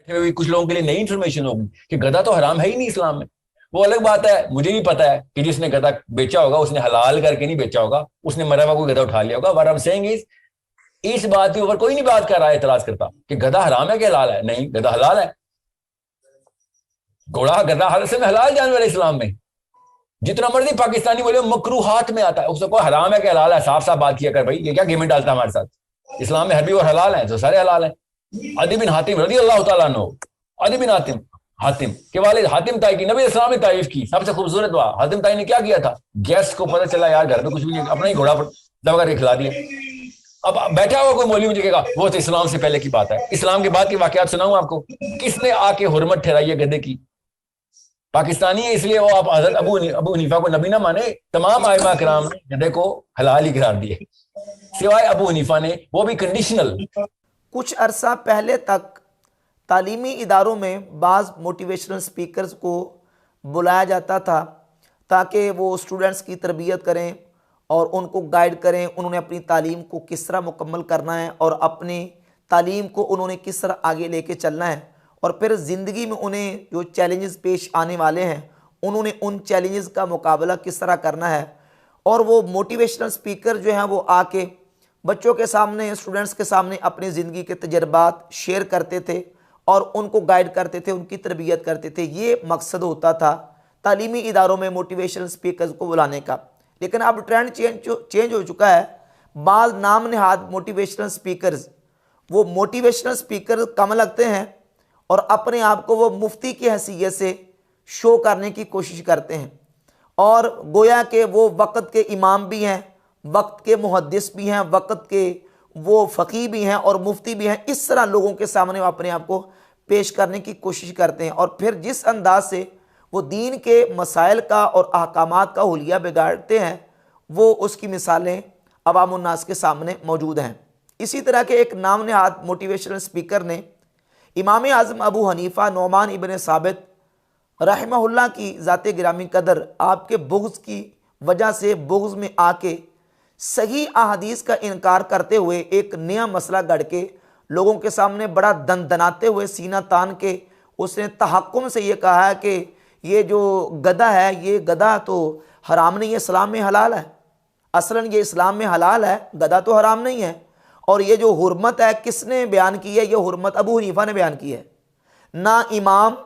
भी कुछ लोगों के लिए नई इन्फॉर्मेशन होगी कि गधा तो हराम है ही नहीं इस्लाम में। वो अलग बात है, मुझे भी पता है कि जिसने गधा बेचा होगा उसने हलाल करके नहीं बेचा होगा, उसने मरा हुआ कोई गधा उठा लिया होगा। वर आई एम सेइंग इज, इस बात के ऊपर कोई नहीं बात कर रहा है, इतराज करता कि गधा हराम है कि हलाल है। नहीं, गधा हलाल है। घोड़ा गधा हर से में हलाल जानवर है इस्लाम में। जितना मर्जी पाकिस्तानी बोले मकरूहात में आता है, उसको कोई हराम है कि हलाल है, साफ साफ बात किया कर भाई, ये क्या गेम डालता है हमारे साथ। इस्लाम में हर भी और हलाल है तो सारे हलाल है। अदी बिन हातिम रजी अल्लाह तआला अन्हु, अदी बिन हातिम, हातिम के वालिद हातिम ताई की नबी इस्लाम ने तारीफ की, सबसे खूबसूरत दुआ। हातिम ताई ने क्या किया था, गेस्ट को पता चला यार घर में कुछ भी नहीं, अपना ही घोड़ा दबा करके खिला दिया। अब बैठा हुआ कोई मौलवी मुझे कहेगा वो तो इस्लाम से पहले की बात है। इस्लाम के बाद की वाकयात सुनाऊं आपको, किसने आके हुर्मत ठहराई है गधे की। पाकिस्तानी है इसलिए वो आप हजरत अबू हनीफा को नबी ना माने, तमाम आइमा कराम ने गधे को हलाल ही करार दिए सिवाय अबू हनीफा ने, वो भी कंडीशनल। कुछ अरसा पहले तक तालीमी इदारों में बाज़ मोटिवेशनल स्पीकर्स को बुलाया जाता था ताकि वो स्टूडेंट्स की तरबियत करें और उनको गाइड करें, उन्होंने अपनी तालीम को किस तरह मुकम्मल करना है और अपनी तालीम को उन्होंने किस तरह आगे लेके चलना है, और फिर ज़िंदगी में उन्हें जो चैलेंजेस पेश आने वाले हैं उन्होंने उन चैलेंजेस का मुकाबला किस तरह करना है। और वो मोटिवेशनल स्पीकर जो हैं वो आके बच्चों के सामने, स्टूडेंट्स के सामने अपनी ज़िंदगी के तजर्बात शेयर करते थे और उनको गाइड करते थे, उनकी तरबियत करते थे। ये मकसद होता था तालीमी इदारों में मोटिवेशनल स्पीकर्स को बुलाने का। लेकिन अब ट्रेंड चेंज हो चुका है। बाज़ नाम नहाद मोटिवेशनल स्पीकर्स, वो मोटिवेशनल स्पीकर कम लगते हैं और अपने आप को वो मुफ्ती की हैसियत से शो करने की कोशिश करते हैं, और गोया के वो वक़्त के इमाम भी हैं, वक्त के मुहद्दिस भी हैं, वक्त के वो फ़कीह भी हैं और मुफ्ती भी हैं। इस तरह लोगों के सामने वो अपने आप को पेश करने की कोशिश करते हैं, और फिर जिस अंदाज से वो दीन के मसाइल का और अहकामात का हुलिया बिगाड़ते हैं, वो उसकी मिसालें अवाम उन्नास के सामने मौजूद हैं। इसी तरह के एक नाम नहाद मोटिवेशनल स्पीकर ने इमाम आज़म अबू हनीफ़ा नौमान इब्न साबित रहमहुल्लाह की ज़ात गिरामी कदर आपके बुग़्ज़ की वजह से बुग़्ज़ में आके सही अहादीस का इनकार करते हुए एक नया मसला गढ़ के लोगों के सामने बड़ा दनदनाते हुए सीना तान के उसने तहक्कुम से ये कहा है कि ये जो गधा है, ये गधा तो हराम नहीं है, इस्लाम में हलाल है। असलन ये इस्लाम में हलाल है, गधा तो हराम नहीं है। और ये जो हुर्मत है किसने बयान की है, ये हुर्मत अबू हनीफा ने बयान की है। ना इमाम,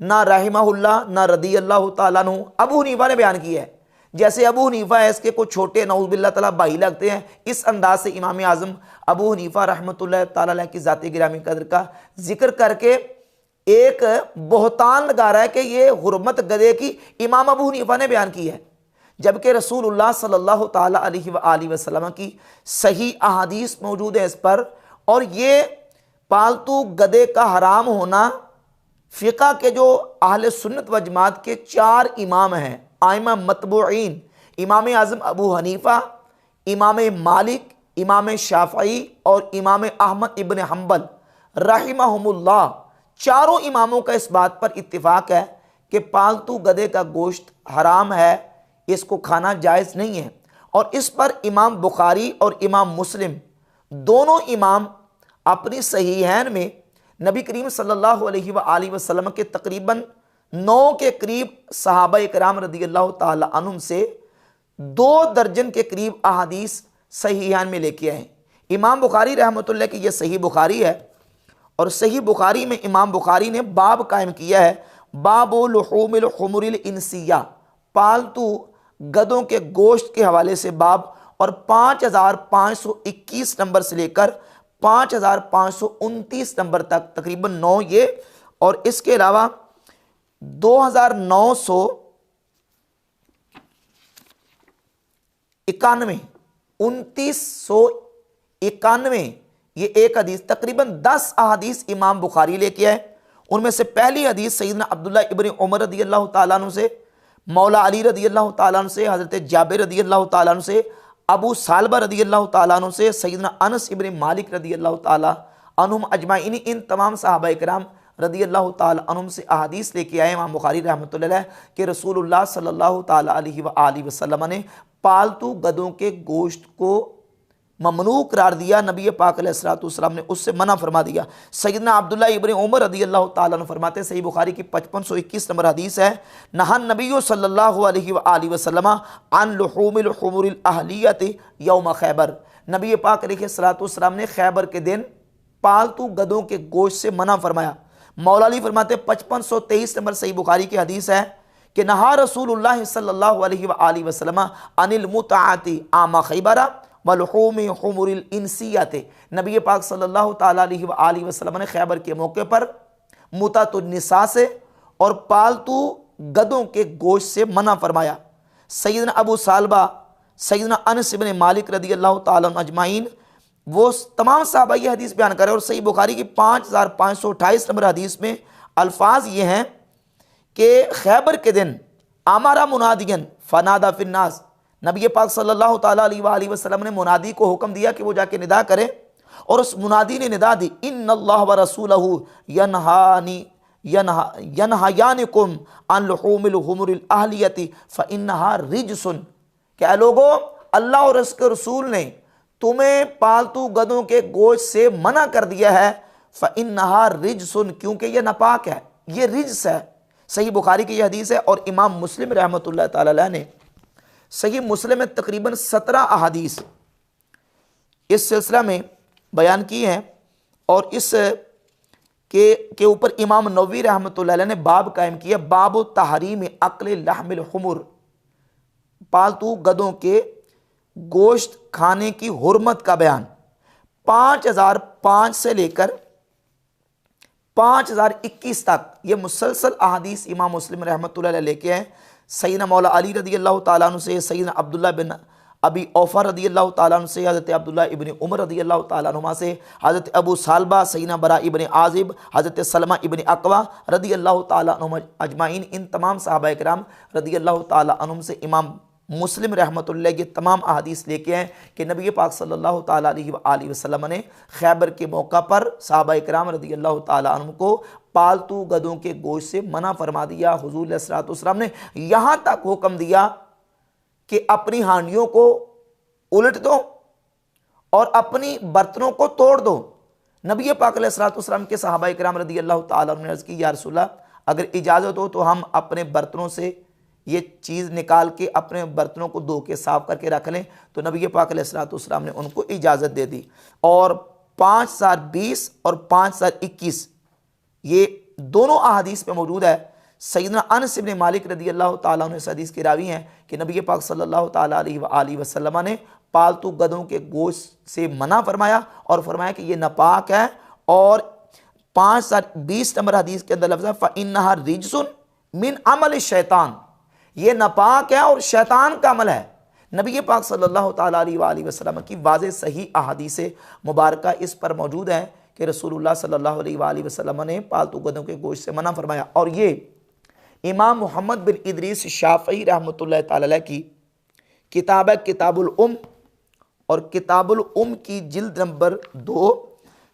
ना रहमहुल्लाह, ना रदी अल्लाह तआला अन्हु, अबू हनीफा ने बयान की है। जैसे अबू हनीफा है इसके कुछ छोटे नऊज़ुबिल्लाह तआला भाई लगते हैं, इस अंदाज से इमाम आज़म अबू हनीफा रहमतुल्लाह तआला अलैह की ज़ात गिरामी कदर का जिक्र करके एक बहतान लगा रहा है कि ये हुर्मत गधे की इमाम अबू हनीफा ने बयान की है, जबकि रसूलुल्लाह सल्लल्लाहु ताला अलैहि वसल्लम की सही अहादीस मौजूद है इस पर। और ये पालतू गधे का हराम होना फ़िक़ा के जो अहले सुन्नत व जमात के 4 इमाम हैं, आइमा मतबूईन, इमाम आज़म अबू हनीफ़ा, इमाम मालिक, इमाम शाफ़ई और इमाम अहमद इब्न हम्बल रहिमहुमुल्लाह, चारों इमामों का इस बात पर इत्तिफ़ाक़ है कि पालतू गधे का गोश्त हराम है, इसको खाना जायज़ नहीं है। और इस पर इमाम बुखारी और इमाम मुस्लिम दोनों इमाम अपनी सहीहैन में नबी करीम सल्लल्लाहु अलैहि वसल्लम के तकरीबन 9 के करीब सहाबा इकराम रदी अल्लाह ताला अन्हुम से 2 दर्जन के करीब अहादीस सहीहैन में लेके आए। इमाम बुखारी रहमतुल्लाह की ये सही बुखारी है, और सही बुखारी में इमाम बुखारी ने बाब कायम किया है, बाबु लुहूमिल हुमुरिल इंसिया, पालतू गधों के गोश्त के हवाले से बाब, और 5521 नंबर से लेकर 5529 नंबर तक तकरीबन 9 ये, और इसके अलावा 2991 2991 ये एक हदीस, तकरीबन 10 अहादीस इमाम बुखारी लेके आए। उनमें से पहली हदीस सैयदना अब्दुल्लाह इब्न उमर रदी अल्लाह ताला अन्हु से, मौला अली रदी अल्लाह ताला अन्हु से, हज़रत जाबिर रदी अल्लाह ताला अन्हु से, अबू सालबा रदी अल्लाह ताला अन्हु से, सैयदना अनस इब्न मालिक रदी अल्लाह ताला अन्हुम अजमाइन, इन तमाम सहाबा इकराम रदी अल्लाह ताला अन्हुम से अहादीस लेके आए इमाम बुखारी रहमतुल्लाह अलैह कि रसूलुल्लाह सल्लल्लाहु ताला अलैहि वसल्लम ने पालतू गधों के गोश्त को ममनू करार दिया, नबी पाक अलैहिस्सलाम ने उससे मना फरमा दिया। सैयदना अब्दुल्ला इब्न उमर रदियल्लाहु ताला अन्हु फरमाते, सही बुखारी की 5521 नंबर हदीस है, नहन नबी सल्लल्लाहु अलैहि वसल्लम अन लुहूमिल हुमुरिल अहलियति यौम खैबर। नबी पाक अलैहिस्सलाम ने खैबर के दिन पालतू गधों के गोश्त से मना फरमाया। मौला अली फरमाते 5523 नंबर सही बुखारी की हदीस है कि नहा रसूलुल्लाह सल्लल्लाहु अलैहि वसल्लम अनिल मुताअति आमा खैबरा वलहुमी हुमुरिल इंसियाते। नबी पाक सल्लल्लाहु ताला अलैहि वसल्लम ने खैबर के मौके पर मुतातुन निसा से और पालतू गधों के गोश्त से मना फरमाया। सैयदना अबू सालबा, सैयदना अनस इब्न मालिक रदियल्लाहु ताला अजमाइन, वो तमाम साहबा ये हदीस बयान करें। और सही बुखारी की 5528 नंबर हदीस में अल्फाज ये हैं कि खैबर के दिन आमारा मुनादियन फनादा फिन्नास, नबी पाक सल्लल्लाहु ताला अलैहि वसल्लम ने मुनादी को हुक्म दिया कि वो जाके निदा करे, और उस मुनादी ने निदा दी, इन्नल्लाह व रसूलहु यनहायानिकुम अन लुहूमिल हुमुरिल अहलियति फइन्नहा रिजसुन। क्या लोगों, अल्लाह और उसके रसूल ने तुम्हें पालतू गधों के गोश्त से मना कर दिया है, फइन्नहा रिजसुन, क्योंकि यह नापाक है, ये रिज्स है। सही बुखारी की यह हदीस है। और इमाम मुस्लिम रहमतुल्लाह ताला अलैह ने सही मुस्लिम में तकरीबन 17 अहादीस इस सिलसिला में बयान की हैं, और इस के ऊपर इमाम नववी रहमतुल्लाह अलैह ने बाब कायम किया, बाब तहरीम अक्ल लहमिल हुमुर, पालतू गधों के गोश्त खाने की हुर्मत का बयान। 5005 से लेकर 5021 तक ये मुसलसल अहादीस इमाम मुस्लिम रहमतुल्लाह अलैह लेके हैं। सैयदना मौला अली रदियल्लाहु ताला अन्हु से, सैयदना अब्दुल्ला बिन अबी औफा रदियल्लाहु ताला अन्हु से, हज़रत अब्दुल्ला इब्न उमर रदियल्लाहु ताला अन्हुमा से, हज़रत अबू सालबा, सैयदना बरा इब्न आजिब, हज़रत सलमा इब्न अकवा रदियल्लाहु ताला अन्हुम अजमाइन, इन तमाम सहाबा इकराम रदियल्लाहु ताला अन्हुम से इमाम मुस्लिम रहमतुल्लाह ये तमाम अहादीस लेके हैं कि नबी पाक सल्लल्लाहु ताला अलैहि वसल्लम ने खैबर के मौका पर सहाबा इकराम रदियल्लाहु ताला अन्हुम को पालतू गधों के गोश्त से मना फरमा दिया। हुजूर अलैहिस्सलातु वस्सलाम ने यहाँ तक हुक्म दिया कि अपनी हांडियों को उलट दो और अपनी बर्तनों को तोड़ दो। नबी पाक अलैहिस्सलातु वस्सलाम के सहाबा इकराम रदियल्लाहु ताला अन्हुम ने अर्ज़ की, या रसूलल्लाह, अगर इजाज़त हो तो हम अपने बर्तनों से ये चीज़ निकाल के अपने बर्तनों को धो के साफ करके रख लें। तो नबी पाक अलैहिस्सलातु वस्सलाम ने उनको इजाज़त दे दी। और 5020 और 5021 ये दोनों अहादीस में मौजूद है। सैयदना अनस इब्न मालिक रदियल्लाहु ताला अन्हु इस हदीस के रावी हैं कि नबी पाक सल्लल्लाहु ताला अलैहि वसल्लम ने पालतू गधों के गोश्त से मना फरमाया और फरमाया कि ये नापाक है। और 5020 नंबर हदीस के अंदर लफ्ज़ है फ़इन्नहा रिजसुन मिन अमल शैतान, ये नापाक है और शैतान का अमल है। नबी पाक सल्लल्लाहु ताला अलैहि वसल्लम की वाज़ेह सही अहादीस मुबारका इस पर मौजूद है कि रसूलुल्लाह सल्लल्लाहु अलैहि वसल्लम ने पालतू गधों के गोश्त से मना फरमाया। और ये इमाम मोहम्मद बिन इदरीस शाफ़ई रहमतुल्लाह ताला अलैह की किताब है किताबुल उम, और किताबुल उम की जिल्द नंबर 2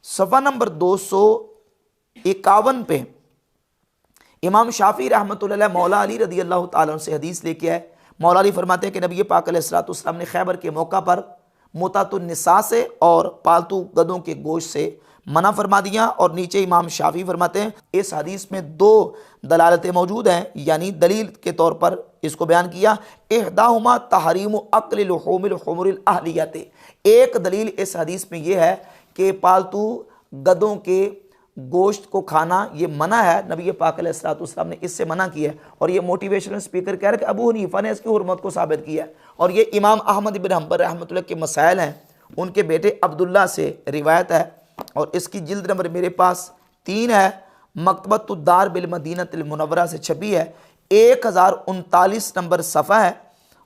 सफ़ा नंबर 251 पे इमाम शाफ़ी रहमतुल्लाह अलैह मौला अली रदियल्लाहु ताला अन्हु से हदीस लेके आए। मौला अली फरमाते हैं कि नबी पाक अलैहिस्सलातु वस्सलाम ने खैबर के मौका पर मुतातुन निसा से और पालतू गधों के गोश्त से मना फरमा दिया। और नीचे इमाम शाफ़ी फरमाते हैं इस हदीस में 2 दलालतें मौजूद हैं, यानी दलील के तौर पर इसको बयान किया। इहदाहुमा तहरीम अक्ल लुहूमिल हुमुरिल अहलियति, एक दलील इस हदीस में यह है कि पालतू गधों के गोश्त को खाना ये मना है, नबी पाक अलैहिस्सलातु वस्सलाम ने इससे मना किया है। और ये मोटिवेशनल स्पीकर कह रहे हैं कि अबू हनीफा ने इसकी हुर्मत को साबित किया है। और ये इमाम अहमद इब्न हंबल रहमतुल्लाह के मसाइल हैं, उनके बेटे अब्दुल्ला से रिवायत है। और इसकी जिल्द नंबर मेरे पास 3 है, मकतबतुद्दार बिल मदीनतिल मुनव्वरा से छपी है, 1039 नंबर सफ़ा है।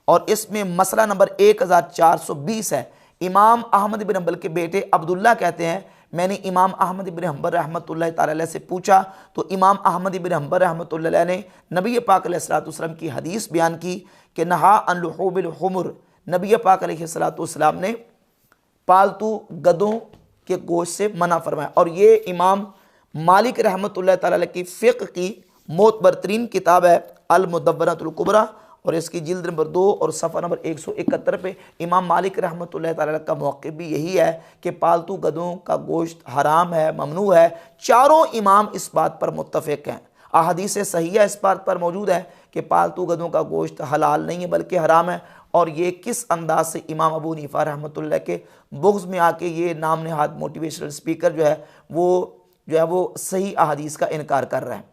और इसमें मसला नंबर 1420 है। इमाम अहमद बिन हंबल के बेटे अब्दुल्ला कहते हैं, मैंने इमाम अहमद इब्न हंबल रहमतुल्लाह ताला अलैह से पूछा तो इमाम अहमद इब्न हंबल रहमतुल्लाह अलैह ने नबी पाक अलैहिस्सलातु वस्सलाम की हदीस बयान की कि नहा अन लुहूमिल हुमुर, नबी पाक अलैहिस्सलातु वस्सलाम ने पालतू गधों के गोश्त से मना फरमाया। और ये इमाम मालिक रहमतुल्लाह ताला अलैह की फ़िक़्ह की मोतबरतरीन किताब है अल मुदव्वरतुल कुबरा, और इसकी जिल्द नंबर 2 और सफ़ा नंबर 171 पे इमाम मालिक रहमतुल्लाह तआला का मौक़िफ़ भी यही है कि पालतू गधों का गोश्त हराम है, ममनू है। चारों इमाम इस बात पर मुत्तफ़िक हैं। अहादीस सहीह इस बात पर मौजूद है कि पालतू गधों का गोश्त हलाल नहीं है बल्कि हराम है। और ये किस अंदाज से इमाम अबू हनीफा रहमतुल्लाह के बुग़्ज़ में आके ये नाम नहाद मोटिवेशनल स्पीकर जो है वो सही अहादीस का इनकार कर रहा है।